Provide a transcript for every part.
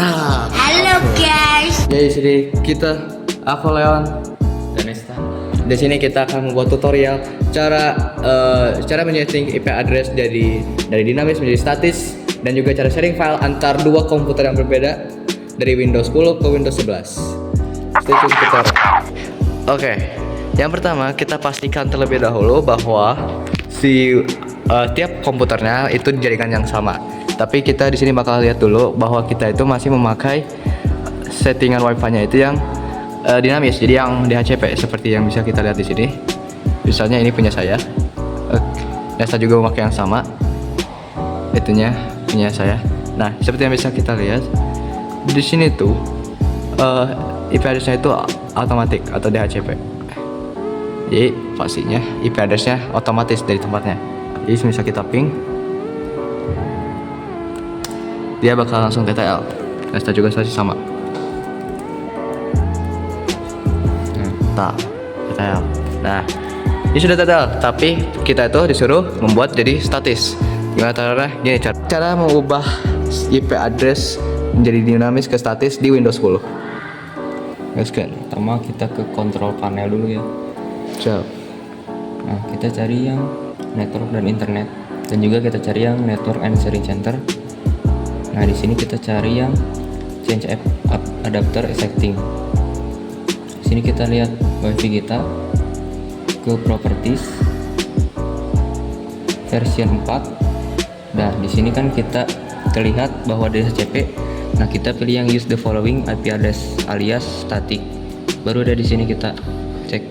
Halo guys. Jadi di sini aku Leon dan Nesta. Di sini kita akan membuat tutorial cara menyeting IP address dari dinamis menjadi statis dan juga cara sharing file antar dua komputer yang berbeda dari Windows 10 ke Windows 11. Stay tune tutorial. Oke, yang pertama kita pastikan terlebih dahulu bahwa tiap komputernya itu jaringan yang sama. Tapi kita di sini bakal lihat dulu bahwa kita itu masih memakai settingan wifi-nya itu yang dinamis, jadi yang DHCP seperti yang bisa kita lihat di sini. Misalnya ini punya saya, Nesta juga memakai yang sama, itunya punya saya. Nah, seperti yang bisa kita lihat di sini tuh IP address-nya itu automatic atau DHCP. Jadi pastinya IP address-nya otomatis dari tempatnya. Jadi misal kita ping, dia bakal langsung TTL. Nesta juga masih sama. TTL. Nah, ini sudah TTL, tapi kita itu disuruh membuat jadi statis. Gimana caranya? Gini cara mengubah IP address menjadi dinamis ke statis di Windows 10. Gaskan. Pertama kita ke control panel dulu ya. Siap. Nah, kita cari yang network dan internet, dan juga kita cari yang network and sharing center. Nah, di sini kita cari yang change adapter setting. Di sini kita lihat wifi kita, ke properties version 4. Nah, di sini kan kita terlihat bahwa DHCP. Nah, kita pilih yang use the following IP address alias static. Baru ada di sini kita cek.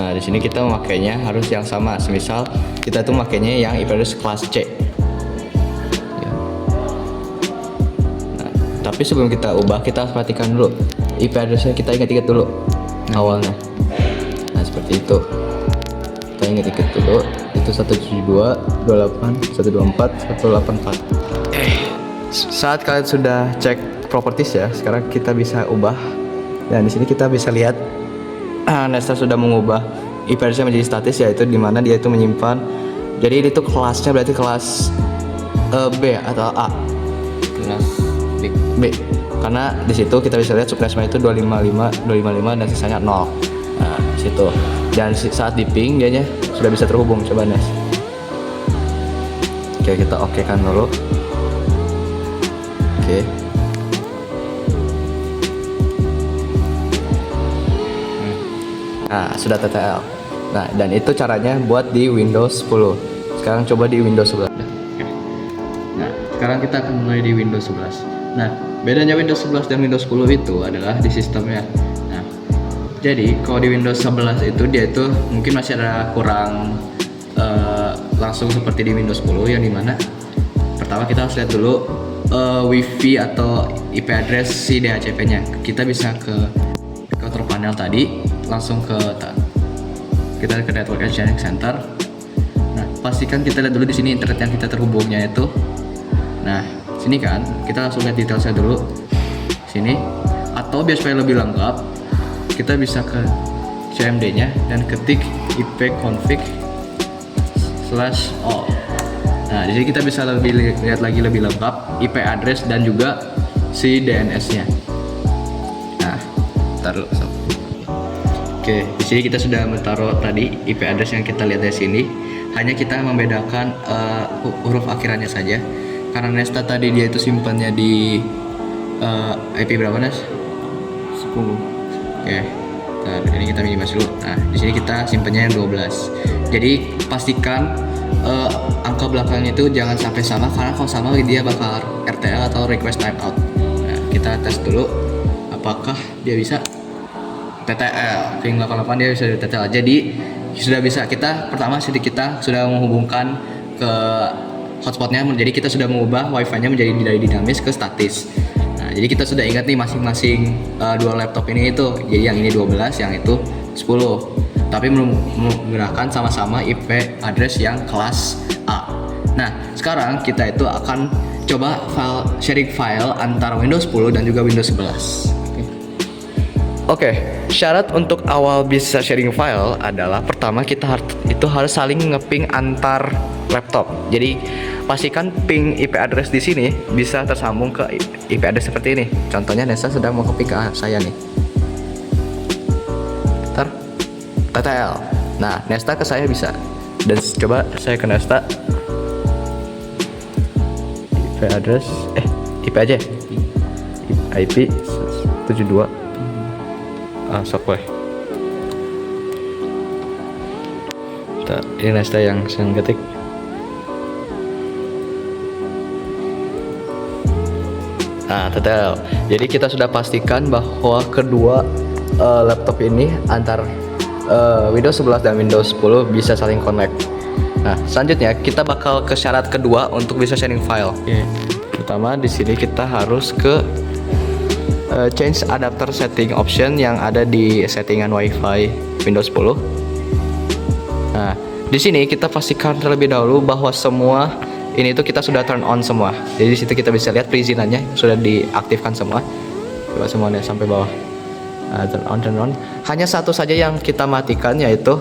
Nah, di sini kita memakainya harus yang sama. Semisal kita tuh makainya yang IP address kelas C. Ya. Nah, tapi sebelum kita ubah, kita harus perhatikan dulu IP addressnya, kita ingat-ingat dulu awalnya. Nah, seperti itu. Kita ingat-ingat dulu. Itu 172.28.124.184. Saat kalian sudah cek properties ya, sekarang kita bisa ubah. Dan di sini kita bisa lihat Nesta sudah mengubah IP address-nya menjadi statis, yaitu dimana dia itu menyimpan. Jadi ini tuh kelasnya berarti kelas B atau A. Kelas B. Karena di situ kita bisa lihat subnetnya itu 255 dan sisanya 0. Nah, di situ. Dan saat di ping dianya sudah bisa terhubung. Coba Nes. Oke, kita oke kan dulu. Oke. Nah, sudah TTL. Nah, dan itu caranya buat di Windows 10. Sekarang coba di Windows 11. Nah, sekarang kita akan mulai di Windows 11. Nah, bedanya Windows 11 dan Windows 10 itu adalah di sistemnya. Nah, jadi kalau di Windows 11 itu dia itu mungkin masih ada kurang langsung seperti di Windows 10, yang dimana pertama kita harus lihat dulu WiFi atau IP address si DHCP-nya. Kita bisa ke control panel tadi, langsung kita ke network and sharing center. Nah, pastikan kita lihat dulu di sini internet yang kita terhubungnya itu. Nah, sini kan kita langsung lihat detailnya dulu sini, atau biar supaya lebih lengkap kita bisa ke CMD-nya dan ketik ipconfig/all. Nah, di sini kita bisa lihat lagi lebih lengkap IP address dan juga si DNS-nya. Nah, taruh. Oke, di sini kita sudah menaruh tadi IP address yang kita lihat dari sini. Hanya kita membedakan huruf akhirannya saja. Karena Nesta tadi dia itu simpannya di IP berapa, Nes? 10. Oke. Ini kita minimize dulu. Nah, di sini kita simpannya yang 12. Jadi pastikan angka belakangnya itu jangan sampai sama, karena kalau sama dia bakal RTL atau request timeout. Nah, kita tes dulu apakah dia bisa TTL. Ping 88 dia bisa TTL. Jadi sudah bisa, kita pertama kita sudah menghubungkan ke hotspotnya, jadi kita sudah mengubah wifi-nya menjadi dari dinamis ke statis. Nah, jadi kita sudah ingat nih masing-masing dua laptop ini itu. Jadi yang ini 12, yang itu 10. Tapi menggunakan sama-sama IP address yang kelas A. Nah, sekarang kita itu akan coba sharing file antara Windows 10 dan juga Windows 11. Oke, syarat untuk awal bisa sharing file adalah pertama kita harus saling ngeping antar laptop. Jadi pastikan ping IP address di sini bisa tersambung ke IP address seperti ini. Contohnya Nesta sedang mau copy ke saya nih. Ntar TTL. Nah, Nesta ke saya bisa. Dan coba saya ke Nesta. IP address IP aja. IP 72. Sok weh. Ini Nesta yang saya ketik. Nah, TTL. Jadi kita sudah pastikan bahwa kedua laptop ini antar Windows 11 dan Windows 10 bisa saling connect. Nah, selanjutnya kita bakal ke syarat kedua untuk bisa sharing file. Pertama di sini kita harus ke change adapter setting option yang ada di settingan WiFi Windows 10. Nah, di sini kita pastikan terlebih dahulu bahwa semua ini tuh kita sudah turn on semua. Jadi di situ kita bisa lihat perizinannya sudah diaktifkan semua. Coba semuanya sampai bawah. Nah, turn on. Hanya satu saja yang kita matikan yaitu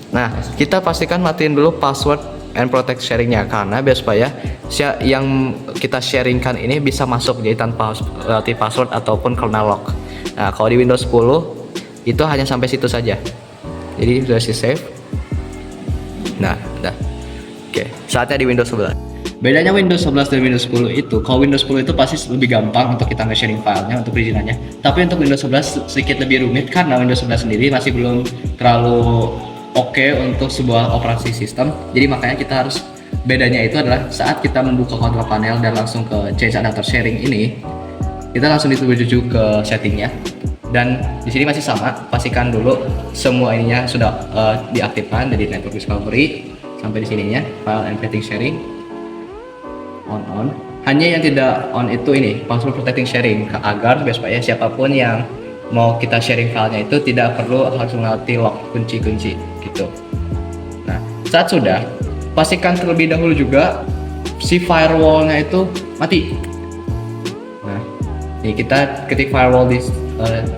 Nah, kita pastikan matiin dulu password and protect sharingnya karena biar supaya yang kita sharingkan ini bisa masuk jadi tanpa latih password ataupun kernel lock. Nah, kalau di Windows 10 itu hanya sampai situ saja. Jadi sudah save. Nah, udah. Oke, saatnya di Windows 11. Bedanya Windows 11 dan Windows 10 itu, kalau Windows 10 itu pasti lebih gampang untuk kita nge-sharing filenya untuk perizinannya. Tapi untuk Windows 11 sedikit lebih rumit karena Windows 11 sendiri masih belum terlalu oke untuk sebuah operasi sistem. Jadi makanya kita harus bedanya itu adalah saat kita membuka control panel dan langsung ke change adapter sharing ini, kita langsung dituju ke settingnya. Dan di sini masih sama, pastikan dulu semua ininya sudah diaktifkan dari network discovery sampai di sininya file and protecting sharing on. Hanya yang tidak on itu ini password protecting sharing agar supaya siapapun yang mau kita sharing filenya itu tidak perlu harus melalui lock kunci-kunci gitu. Nah, saat sudah pastikan terlebih dahulu juga si firewallnya itu mati. Nah, ini kita ketik firewall di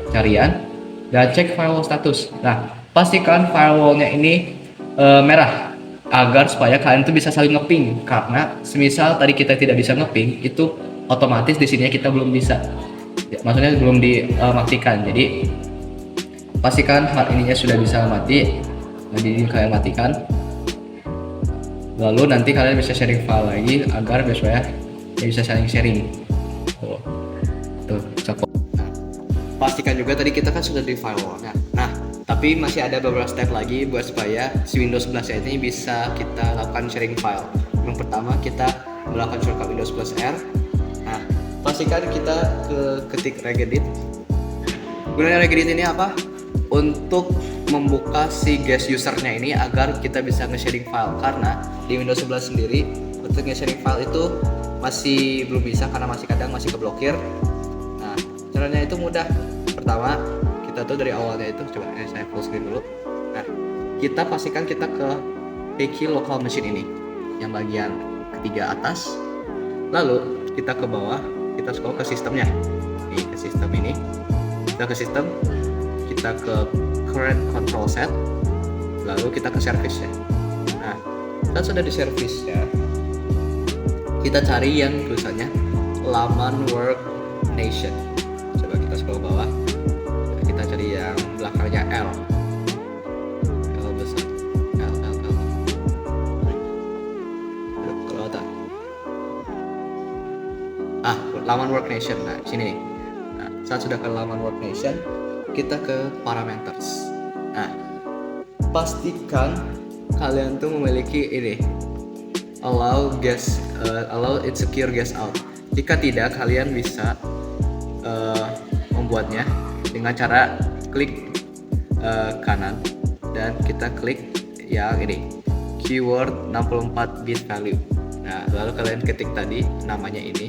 carian dan cek firewall status. Nah, pastikan firewallnya ini merah agar supaya kalian tuh bisa saling ngeping karena semisal tadi kita tidak bisa ngeping itu otomatis di sini kita belum bisa. Maksudnya belum dimatikan. Jadi pastikan hard ininya sudah bisa mati. Jadi kalian matikan. Lalu nanti kalian bisa sharing file lagi agar supaya bisa saling sharing. Tuh, cakep. Pastikan juga tadi kita kan sudah di firewallnya. Nah, tapi masih ada beberapa step lagi buat supaya si Windows 11 ini bisa kita lakukan sharing file. Yang pertama kita melakukan shortcut Windows plus R. Nah, pastikan kita ketik regedit. Gunanya regedit ini apa? Untuk membuka si guest usernya ini agar kita bisa nge-sharing file karena di Windows 11 sendiri untuk nge-sharing file itu masih belum bisa karena masih keblokir. Nah, caranya itu mudah. Pertama, kita tuh dari awalnya itu coba saya full screen dulu. Nah, kita pastikan kita ke Peki local machine ini yang bagian ketiga atas. Lalu kita ke bawah, kita scroll ke sistemnya. Nih, ke sistem ini. Kita ke sistem, kita ke current control set. Lalu kita ke service ya. Nah, kita sudah di service ya. Kita cari yang tulisannya laman work nation. Coba kita scroll bawah. Kita cari yang belakangnya L besar, L. Kelihatan. Laman work nation. Nah, sini nih. Nah, saat sudah ke laman work nation, kita ke parameters. Nah, pastikan kalian tuh memiliki ini allow it secure guest out. Jika tidak, kalian bisa membuatnya dengan cara klik kanan dan kita klik yang ini keyword 64 bit value. Nah, lalu kalian ketik tadi namanya ini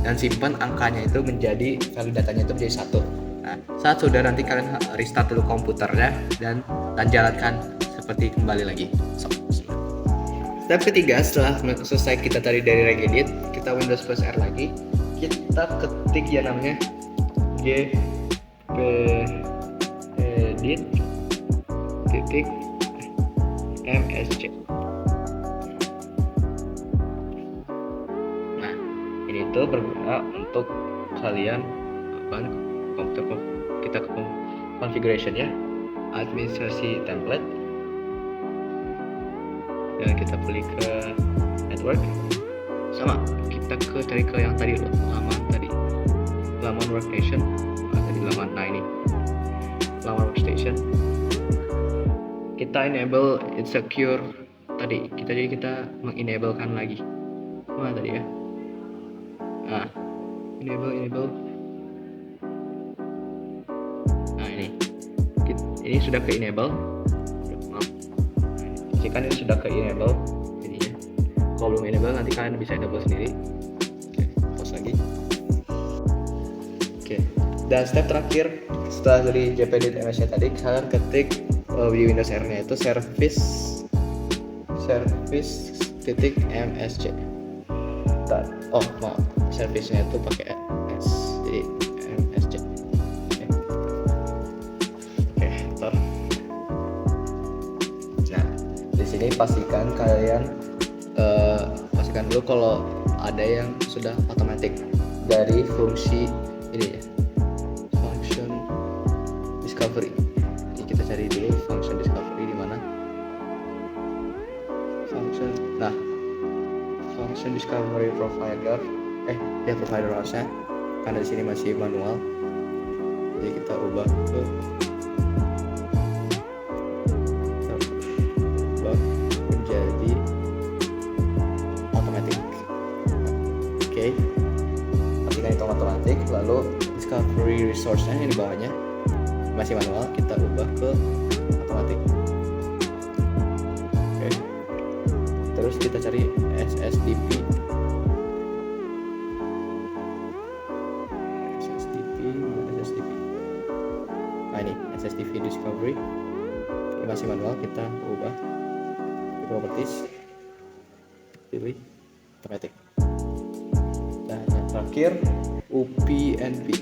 dan simpan angkanya itu menjadi value datanya itu menjadi 1. Nah, saat sudah nanti kalian restart dulu komputernya dan jalankan seperti kembali lagi. Step ketiga, setelah selesai kita tadi dari regedit, kita Windows plus R lagi, kita ketik yang namanya edit titik msc. itu berguna untuk kalian komputer kita ke configuration ya, administrasi template, dan kita pilih ke network. Sama kita cari ke yang tadi loh, laman workstation. Tadi laman, nah ini laman workstation. Kita enable insecure tadi, kita mengenablekan lagi. Mana tadi ya? Nah, enable. Nah ini sudah ke enable. Maaf. Jika ini sudah ke enable, jadinya kalau belum enable nanti kalian bisa enable sendiri. Oke, pause lagi. Oke, dan step terakhir setelah dari jpdit-ms-nya tadi, kalian ketik di Windows R-nya itu service.msc. Oh maaf, service-nya itu pakai S, jadi msc. Oke, enter. Nah, di sini pastikan dulu kalau ada yang sudah otomatis dari fungsi ini ya, function discovery. Jadi kita cari dulu function discovery di mana. Function discovery provider, provider harusnya, karena di sini masih manual. Jadi kita ubah menjadi automatic. Oke. Pastikan itu automatic. Lalu discovery resource-nya yang di bawahnya masih manual, kita ubah ke automatic. Oke. Terus kita cari SSDP. Nah ini SSDP discovery. Ini masih manual, kita ubah properties, pilih automatic. Dan yang terakhir UPnP.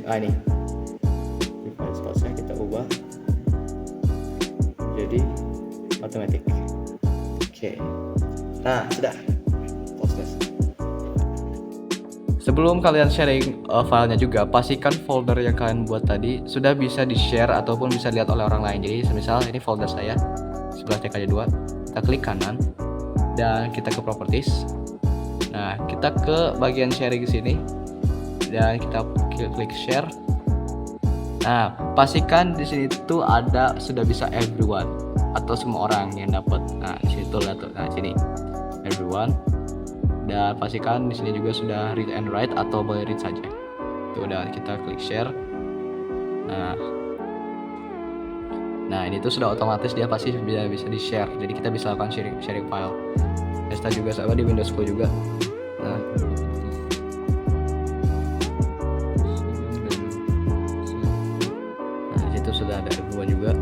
Mana ini? Device source-nya kita ubah jadi automatic. Oke. Nah, sudah. Sebelum kalian sharing filenya juga, pastikan folder yang kalian buat tadi sudah bisa di-share ataupun bisa dilihat oleh orang lain. Jadi, misal ini folder saya, sebelah TKJ2, kita klik kanan dan kita ke properties. Nah, kita ke bagian sharing sini dan kita klik share. Nah, pastikan di sini tuh ada sudah bisa everyone atau semua orang yang dapat. Nah, di situ tuh, nah sini everyone. Dan pastikan di sini juga sudah read and write atau boleh read saja. Itu udah, kita klik share. Nah ini tuh sudah otomatis dia pasti bisa di share. Jadi kita bisa lakukan sharing file. Nesta juga sama di Windows 10 juga. Nah di situ sudah ada dua juga.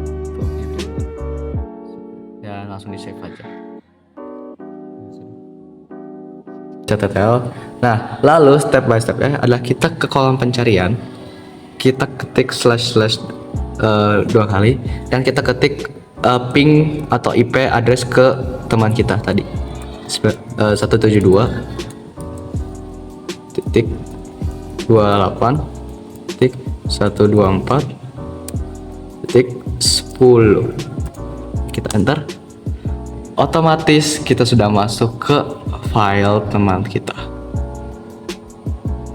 Dan langsung di save aja. CTRL. Nah, lalu step by step adalah kita ke kolom pencarian, kita ketik // 2 kali dan kita ketik ping atau IP address ke teman kita tadi 172.124.10. Kita enter. Otomatis kita sudah masuk ke file teman kita.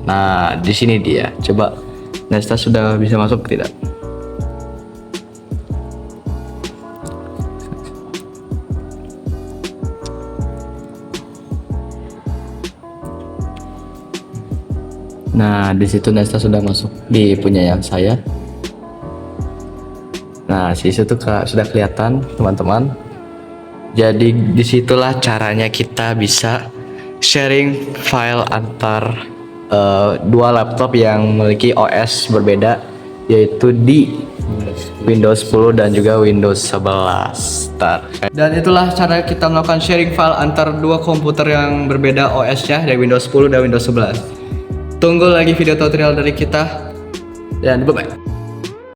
Nah, di sini dia. Coba Nesta sudah bisa masuk tidak? Nah, di situ Nesta sudah masuk di punya yang saya. Nah, di situ sudah kelihatan teman-teman. Jadi disitulah caranya kita bisa sharing file antar dua laptop yang memiliki OS berbeda, yaitu di Windows 10 dan juga Windows 11. Dan itulah cara kita melakukan sharing file antar dua komputer yang berbeda OS-nya, dari Windows 10 dan Windows 11. Tunggu lagi video tutorial dari kita dan bye-bye.